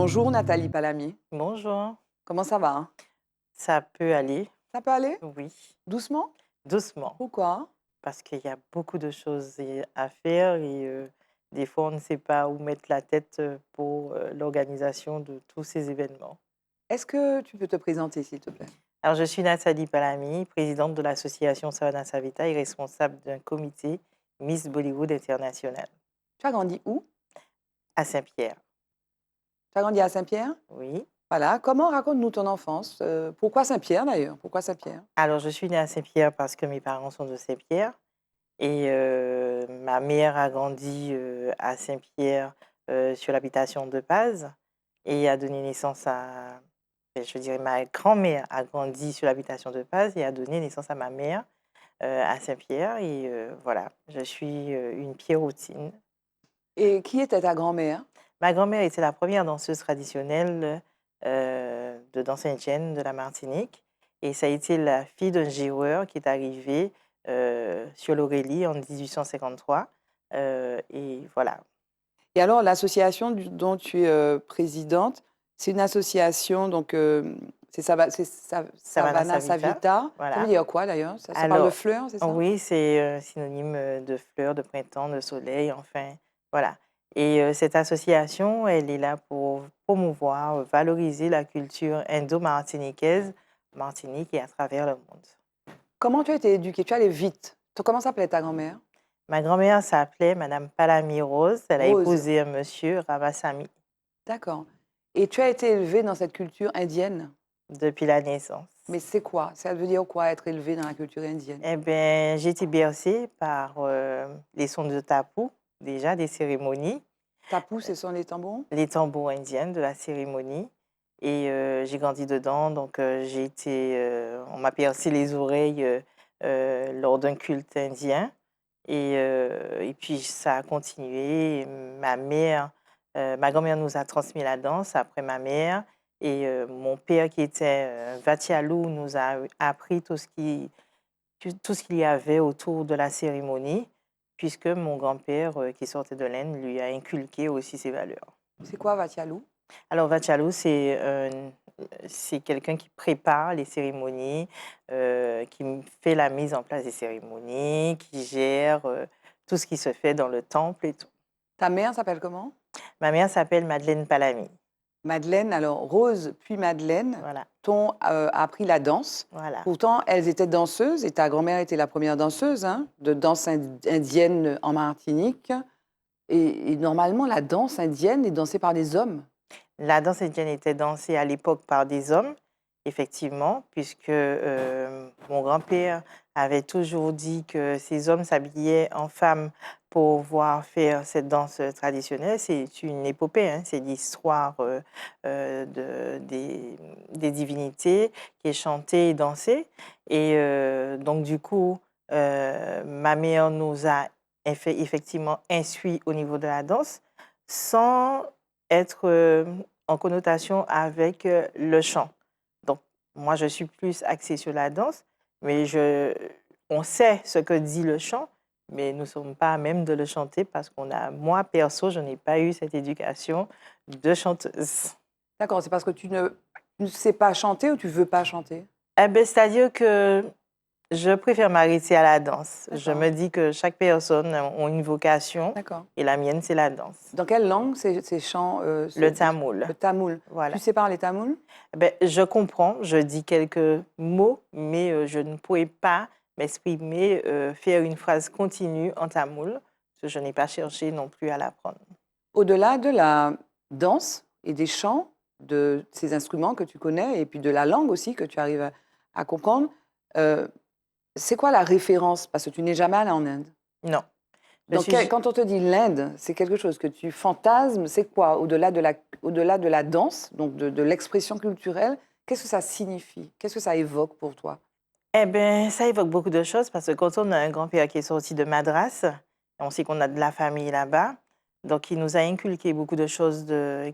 Bonjour Nathalie Palamy. Bonjour, Comment ça va, hein? ça peut aller, Ça peut aller? oui, Doucement? doucement, Pourquoi? parce qu'il y a beaucoup de choses à faire et des fois on ne sait pas où mettre la tête pour l'organisation de tous ces événements. Est-ce que tu peux te présenter, s'il te plaît? Alors je suis Nathalie Palami, présidente de l'association Savannah Savita et responsable d'un comité Miss Bollywood International Tu as grandi où? à Saint-Pierre. Tu as grandi à Saint-Pierre? Oui. Voilà. Comment raconte-nous ton enfance? Pourquoi Saint-Pierre d'ailleurs? Pourquoi Saint-Pierre? Alors je suis née à Saint-Pierre parce que mes parents sont de Saint-Pierre. Et ma mère a grandi, à Saint-Pierre, sur l'habitation de Paz et a donné naissance à je dirais ma grand-mère a grandi sur l'habitation de Paz et a donné naissance à ma mère, à Saint-Pierre et voilà, je suis, une pierrotine. Et qui était ta grand-mère? Ma grand-mère était la première danseuse traditionnelle, de danse indienne de la Martinique et ça a été la fille d'un giroueur qui est arrivé, sur l'Aurélie en 1853, et voilà. Et alors l'association dont tu es présidente, c'est une association, donc Savannah Savannah Savita, Savita. Ça veut voilà. dire quoi d'ailleurs? Ça parle de Alors fleurs, c'est ça? oui, c'est, synonyme, de fleurs, de printemps, de soleil, enfin, voilà et cette association, elle est là pour promouvoir, valoriser la culture indo-martiniquaise, Martinique et à travers le monde. Comment tu as été éduquée? Tu allais vite. Comment s'appelait ta grand-mère? Ma grand-mère s'appelait madame Palami Rose, elle a Rose. épousé un monsieur Ramasamy D'accord. Et tu as été élevée dans cette culture indienne? depuis la naissance. Mais c'est quoi? Ça veut dire quoi être élevée dans la culture indienne? Eh bien, j'ai été bercée par, les sons de tapu, déjà des cérémonies. Tapu, ce sont les tambours? Les tambours indiennes de la cérémonie et j'ai grandi dedans donc j'ai été, on m'a percé les oreilles, lors d'un culte indien et puis ça a continué. Ma grand-mère nous a transmis la danse après ma mère et mon père qui était, Vatialou nous a appris tout ce qu'il y avait autour de la cérémonie puisque mon grand-père, qui sortait de l'Inde, lui a inculqué aussi ces valeurs. C'est quoi Vatialou? Alors Vachalo, c'est quelqu'un qui prépare les cérémonies, fait la mise en place des cérémonies, qui gère, tout ce qui se fait dans le temple et tout. Ta mère s'appelle comment? Ma mère s'appelle Madeleine Palamy. Madeleine, alors Rose puis Madeleine Voilà, t'ont appris la danse. voilà. Pourtant, elles étaient danseuses et ta grand-mère était la première danseuse, hein, de danse indienne en Martinique. Et normalement, la danse indienne est dansée par des hommes. La danse indienne était dansée à l'époque par des hommes, effectivement, puisque, mon grand-père avait toujours dit que ces hommes s'habillaient en femmes pour pouvoir faire cette danse, traditionnelle. C'est une épopée, hein, c'est l'histoire, des divinités qui est chantée et dansée et donc du coup, ma mère nous a effectivement instruits au niveau de la danse sans être, en connotation avec, le chant. Donc moi, je suis plus axée sur la danse, mais on sait ce que dit le chant, mais nous ne sommes pas à même de le chanter parce qu'on a moi, perso, je n'ai pas eu cette éducation de chanteuse. D'accord, c'est parce que tu ne sais pas chanter ou tu veux pas chanter? Eh beh, c'est-à-dire que je préfère m'arrêter à la danse. Je D'accord, me dis que chaque personne a une vocation d'accord. et la mienne, c'est la danse. Dans quelle langue ces chants, Le tamoul, le tamoul? Tu voilà. sais parler tamoul? Beh, je comprends, je dis quelques mots, mais je ne pourrais pas m'exprimer, faire une phrase continue en tamoul, parce que je n'ai pas cherché non plus à l'apprendre. Au-delà de la danse et des chants, de ces instruments que tu connais et puis de la langue aussi que tu arrives à comprendre, heu, c'est quoi la référence? Parce que tu n'es jamais allée en Inde. Non, je suis j Quand on te dit l'Inde, c'est quelque chose que tu fantasmes, c'est quoi? Au-delà de la danse, donc de l'expression culturelle, qu'est-ce que ça signifie? Qu'est-ce que ça évoque pour toi? eh ben, ça évoque beaucoup de choses parce que quand on a un grand-père qui est sorti de Madras, on sait qu'on a de la famille là-bas, donc il nous a inculqué beaucoup de choses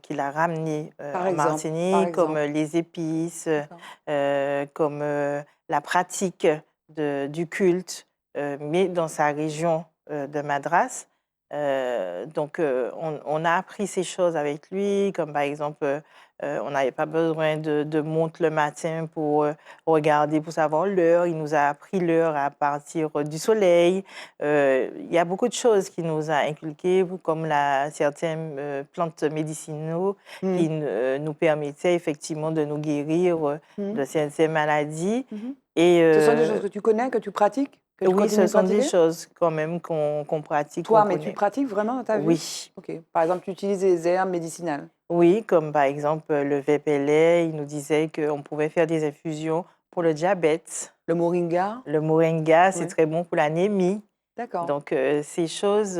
qu'il a ramenées, Par en exemple, par Martinique, comme, exemple. les épices, D'accord. comme, la pratique du culte, mais dans sa région, de Madras. Donc, on a appris ces choses avec lui, comme par exemple, on n'avait pas besoin de montre le matin pour regarder, pour savoir l'heure. Il nous a appris l'heure à partir du soleil. Il y a beaucoup de choses qu'il nous a inculquées, comme certaines plantes médicinaux qui Mhm. nous permettaient effectivement de nous guérir Mhm. de ces maladies. Mhm. Et Ce sont des choses que tu connais, que tu pratiques, que tu oui, continues ce de sont des pratiquer? choses quand même qu'on pratique, qu'on Toi, mais tu le connaît. pratiques vraiment dans ta vie? Oui. Ok. Par exemple, tu utilises des herbes médicinales. Oui, comme par exemple, le Vépélé, il nous disait qu'on pouvait faire des infusions pour le diabète. Le moringa? Le moringa, c'est Oui. très bon pour l'anémie. D'accord. Donc, ces choses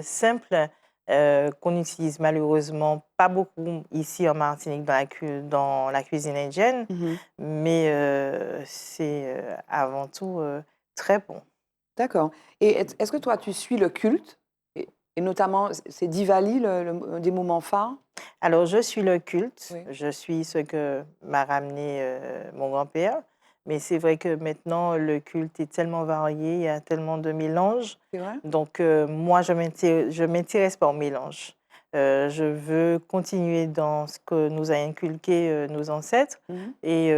simples qu'on utilise malheureusement pas beaucoup ici en Martinique dans la cuisine indienne, Mhm. mais c'est avant tout très bon. D'accord. Et est-ce que toi, tu suis le culte et notamment, c'est Diwali, des moments phares? Alors, je suis le culte, Oui, je suis ce que m'a ramené mon grand-père, mais c'est vrai que maintenant, le culte est tellement varié, il y a tellement de mélanges. c'est vrai? Donc, moi, je m'intéresse pas au mélange. Je veux continuer dans ce que nous a inculqué nos ancêtres Mhm. et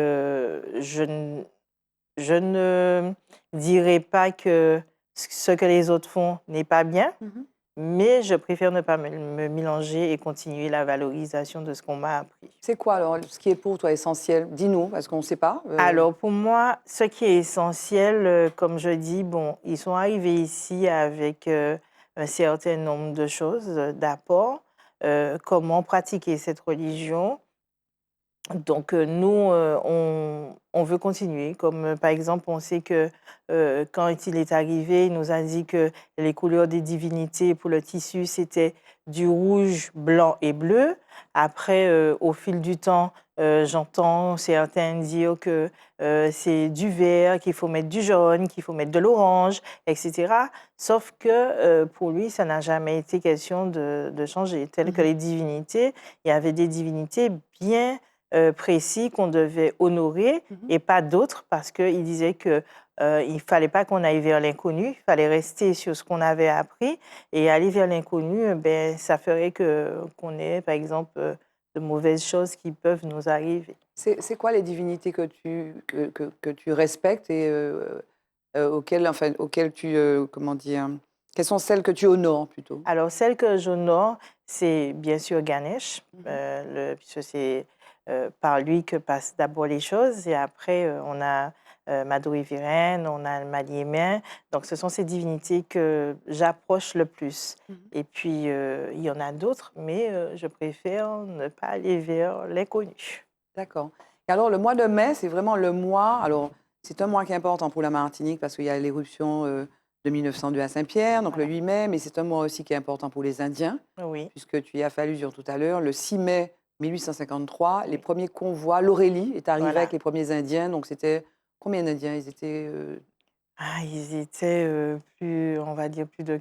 je ne dirai pas que ce que les autres font n'est pas bien, Mhm. mais je préfère ne pas me mélanger et continuer la valorisation de ce qu'on m'a appris. C'est quoi alors ce qui est pour toi essentiel? Dis-nous, parce qu'on ne sait pas. Alors pour moi, ce qui est essentiel, comme je dis, bon, ils sont arrivés ici avec un certain nombre de choses, d'apports, comment pratiquer cette religion. Donc, nous, on veut continuer. Comme, par exemple, on sait que, quand il est arrivé, il nous a dit que les couleurs des divinités pour le tissu, c'était du rouge, blanc et bleu. Après, au fil du temps, j'entends certains dire que, c'est du vert, qu'il faut mettre du jaune, qu'il faut mettre de l'orange et cetera. Sauf que, pour lui, ça n'a jamais été question de changer. Telles que Mhm. les divinités, il y avait des divinités bien précis qu'on devait honorer Mhm. et pas d'autres parce qu'il disait que il fallait pas qu'on aille vers l'inconnu, il fallait rester sur ce qu'on avait appris et aller vers l'inconnu, ben, ça ferait qu'on ait, par exemple, de mauvaises choses qui peuvent nous arriver. C'est quoi les divinités que tu respectes et auxquelles tu, comment dire, quelles sont celles que tu honores plutôt? Alors, celle que j'honore, c'est bien sûr Ganesh, Mhm. puisque c'est par lui que passent d'abord les choses. Et après, on a Madoui Virène, on a Maliémien. Donc, ce sont ces divinités que j'approche le plus. Mhm. Et puis, il y en a d'autres, mais je préfère ne pas aller vers l'inconnu. D'accord. Et alors, le mois de mai, c'est vraiment le mois. Alors, c'est un mois qui est important pour la Martinique parce qu'il y a l'éruption de 1902 à Saint-Pierre, donc le Voilà. 8 mai, mais c'est un mois aussi qui est important pour les Indiens, Oui, puisque tu y as fait allusion tout à l'heure. Le 6 mai 1853, les oui. premiers convois, l'Aurélie est arrivé avec Voilà. les premiers Indiens. Donc, c'était combien d'Indiens? Ils étaient. Ah, ils étaient plus, on va dire, plus de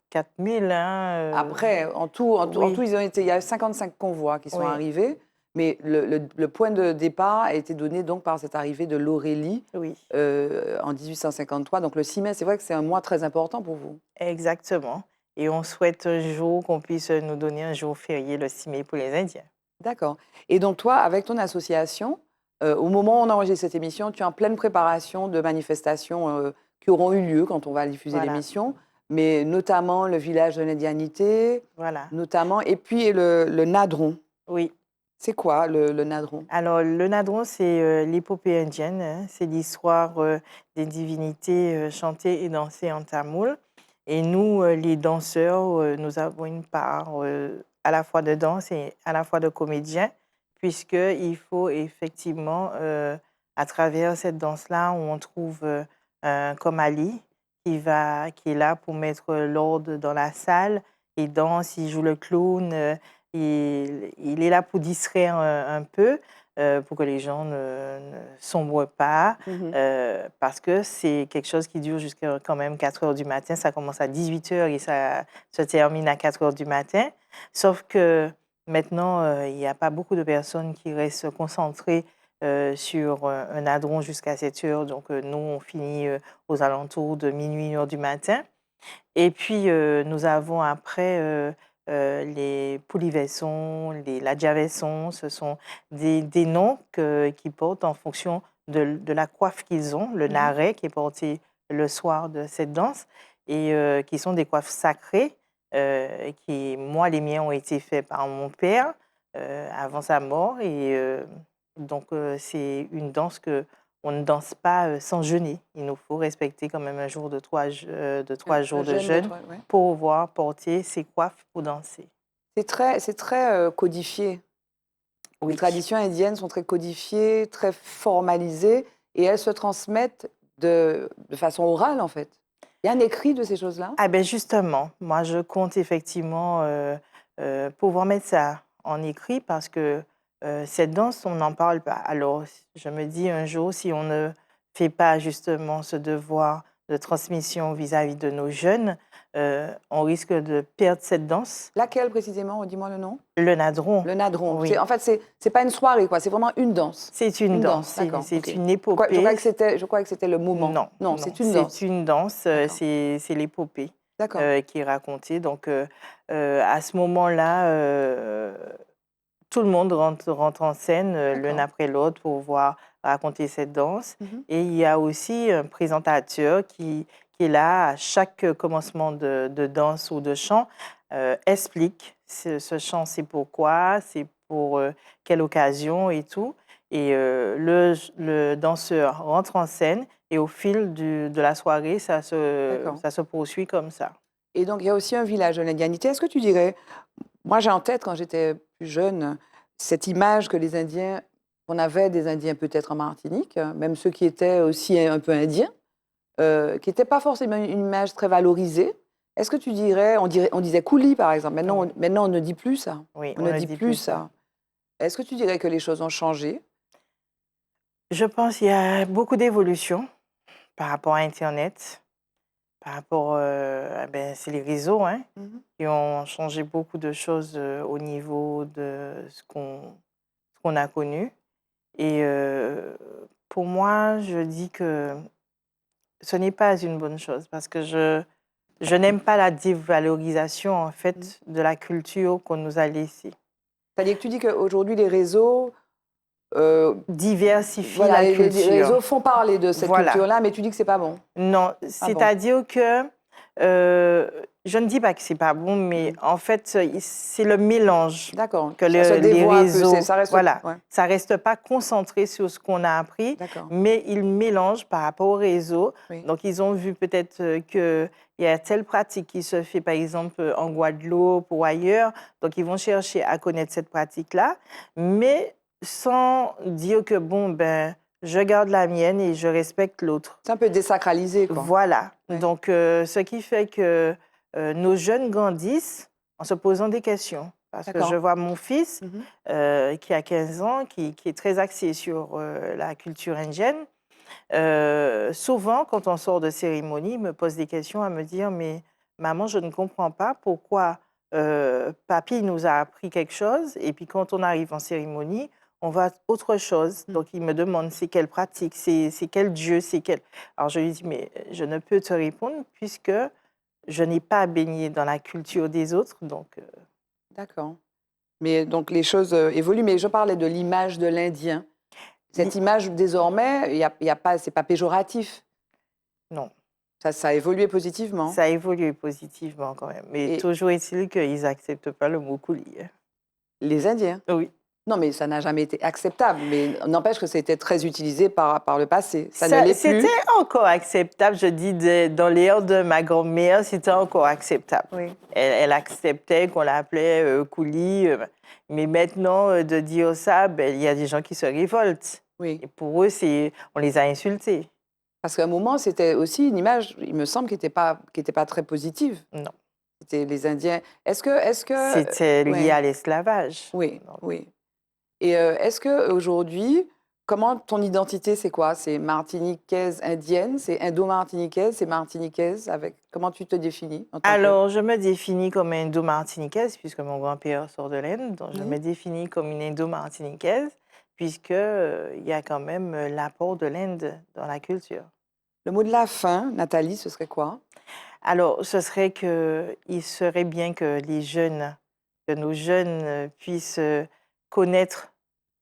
4000, hein. Après, en tout, Oui, il y a 55 convois qui sont oui, arrivés, mais le point de départ a été donné donc par cette arrivée de l'Aurélie oui. en 1853. Donc le 6 mai, c'est vrai que c'est un mois très important pour vous. Exactement. Et on souhaite un jour qu'on puisse nous donner un jour férié le 6 mai pour les Indiens. D'accord. Et donc toi, avec ton association, au moment où on enregistre cette émission, tu es en pleine préparation de manifestations qui auront eu lieu quand on va diffuser Voilà, l'émission, mais notamment le village de l'indianité, voilà. notamment, et puis le Nadron. Oui. C'est quoi le Nadron? Alors, le Nadron, c'est l'épopée indienne, hein. C'est l'histoire des divinités chantées et dansées en tamoul. Et nous, les danseurs, nous avons une part à la fois de danse et à la fois de comédien, puisqu'il faut effectivement, à travers cette danse-là, où on trouve un Komali qui est là pour mettre l'ordre dans la salle. Il danse, il joue le clown, il est là pour distraire un peu, pour que les gens ne sombrent pas, Mhm. parce que c'est quelque chose qui dure jusqu'à quand même 4 heures du matin. Ça commence à 18 heures et ça se termine à 4 heures du matin. Sauf que maintenant, il n'y a pas beaucoup de personnes qui restent concentrées sur un hadron jusqu'à 7 heures. Donc, nous, on finit aux alentours de minuit, 1 heure du matin. Et puis, nous avons après les Poulivesson, les Ladjavesson. Ce sont des noms qu'ils portent en fonction de la coiffe qu'ils ont, le naret qui est porté le soir de cette danse, et qui sont des coiffes sacrées. Moi, les miens ont été faits par mon père avant sa mort. Et donc, c'est une danse que on ne danse pas sans jeûner. Il nous faut respecter quand même un jour de de 3 jours Le de jeûne de jeûne toi, ouais. pour pouvoir porter ces coiffes pour danser. C'est très codifié. Les Oui. traditions indiennes sont très codifiées, très formalisées, et elles se transmettent de façon orale, en fait. Il y a un écrit de ces choses-là? Ah ben justement, moi je compte effectivement pouvoir mettre ça en écrit parce que cette danse, on n'en parle pas. Alors, je me dis un jour, si on ne fait pas justement ce devoir de transmission vis-à-vis de nos jeunes, on risque de perdre cette danse. Laquelle précisément? Dis-moi le nom. Le nadron, Le nadron. oui, En fait, c'est pas une soirée, quoi. C'est vraiment une danse. c'est une Une danse, danse, d'accord. Ok. c'est une Je crois épopée. je crois que c'était le moment. Non, Non, non, c'est une c'est danse. une danse, D'accord. c'est l'épopée D'accord. qui est racontée. Donc, à ce moment-là, tout le monde rentre en scène l'un D'accord. après l'autre pour pouvoir raconter cette danse. Mhm. Et il y a aussi un présentateur qui est là à chaque commencement de danse ou de chant, explique ce chant, c'est pourquoi, c'est pour quelle occasion et tout. Et le danseur rentre en scène et au fil de la soirée, D'accord. ça se poursuit comme ça. Et donc, il y a aussi un village de l'indianité. Est-ce que tu dirais, moi j'ai en tête quand j'étais plus jeune, cette image que les Indiens, qu'on avait des Indiens peut-être en Martinique, même ceux qui étaient aussi un peu indiens, qui n'était pas forcément une image très valorisée. Est-ce que tu dirais, on disait coulis par exemple, Oui, maintenant on ne dit plus ça. oui, On on ne ne dit dit plus plus ça. ça. Est-ce que tu dirais que les choses ont changé? Je pense qu'il y a beaucoup d'évolutions par rapport à Internet, par rapport, ben, c'est les réseaux hein, Mhm. qui ont changé beaucoup de choses au niveau de ce qu'on a connu. Et pour moi, je dis que ce n'est pas une bonne chose parce que je n'aime pas la dévalorisation en Mhm. fait de la culture qu'on nous a laissée. C'est-à-dire que tu dis qu'aujourd'hui les réseaux, euh, Diversifie voilà, la les culture. réseaux font parler de cette Voilà. culture-là, mais tu dis que c'est pas bon. Non, Ah bon. c'est-à-dire que je ne dis pas que c'est pas bon, mais Mhm. en fait, c'est le mélange D'accord. que Ça se les dévoie un peu, réseaux, ça reste. voilà, Ouais. ça reste pas concentré sur ce qu'on a appris, D'accord. mais ils mélangent par rapport au réseau. Oui. Donc, ils ont vu peut-être qu'il y a telle pratique qui se fait, par exemple, en Guadeloupe ou ailleurs. Donc, ils vont chercher à connaître cette pratique-là, mais sans dire que, bon, ben, je garde la mienne et je respecte l'autre. C'est un peu désacralisé, quoi. Voilà. Ouais. Donc, ce qui fait que nos jeunes grandissent en se posant des questions. Parce que je D'accord. vois mon fils Mhm. qui a 15 ans, qui est très axé sur la culture indienne. Souvent, quand on sort de cérémonie, il me pose des questions à me dire, mais maman, je ne comprends pas pourquoi papy nous a appris quelque chose et puis quand on arrive en cérémonie, on va à autre chose. Mm. Donc, il me demande c'est quelle pratique, c'est quel Dieu, c'est quel... Alors, je lui dis, mais je ne peux te répondre puisque je n'ai pas baigné dans la culture des autres. Donc, D'accord. Mais donc les choses évoluent. Mais je parlais de l'image de l'Indien. Cette li- image, désormais, il y a pas, c'est pas péjoratif. non, Ça a évolué positivement. ça a évolué positivement quand même. Mais Et toujours est-il qu'ils n'acceptent pas le mot coulis. les Indiens. Oui. Non, mais ça n'a jamais été acceptable. Mais n'empêche que c'était très utilisé par le passé. Ça ne l'est C'était plus. encore acceptable, je dis, dans l'ère de ma grand-mère, c'était encore acceptable. Oui. Elle acceptait qu'on l'appelait coulis, mais maintenant, de dire ça, ben, il y a des gens qui se révoltent. Oui. Et pour eux, on les a insultés. Parce qu'à un moment, c'était aussi une image, il me semble, qui était pas très positive. Non, C'était les Indiens. c'était lié Ouais, à l'esclavage. oui, Donc, oui. Et est-ce qu'aujourd'hui, comment ton identité, c'est quoi? C'est martiniquaise indienne, c'est indo-martiniquaise, c'est martiniquaise avec... Comment tu te définis en tant que... alors, je me définis comme indo-martiniquaise, puisque mon grand-père sort de l'Inde. Donc, je Oui. me définis comme une indo-martiniquaise, puisque il y a quand même l'apport de l'Inde dans la culture. Le mot de la fin, Nathalie, ce serait quoi? Alors, ce serait qu'il serait bien que les jeunes, que nos jeunes puissent connaître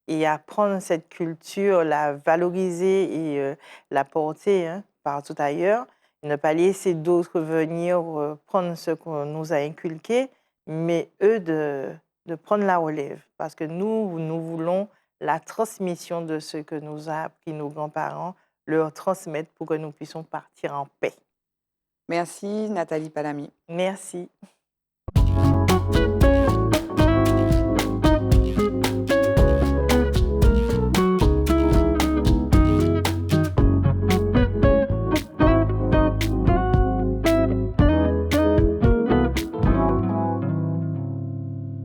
et apprendre cette culture, la valoriser et la porter, hein, partout ailleurs. Ne pas laisser d'autres venir prendre ce qu'on nous a inculqué, mais eux de prendre la relève. Parce que nous voulons la transmission de ce que nous a appris nos grands-parents, leur transmettre pour que nous puissions partir en paix. Merci Nathalie Palami. Merci.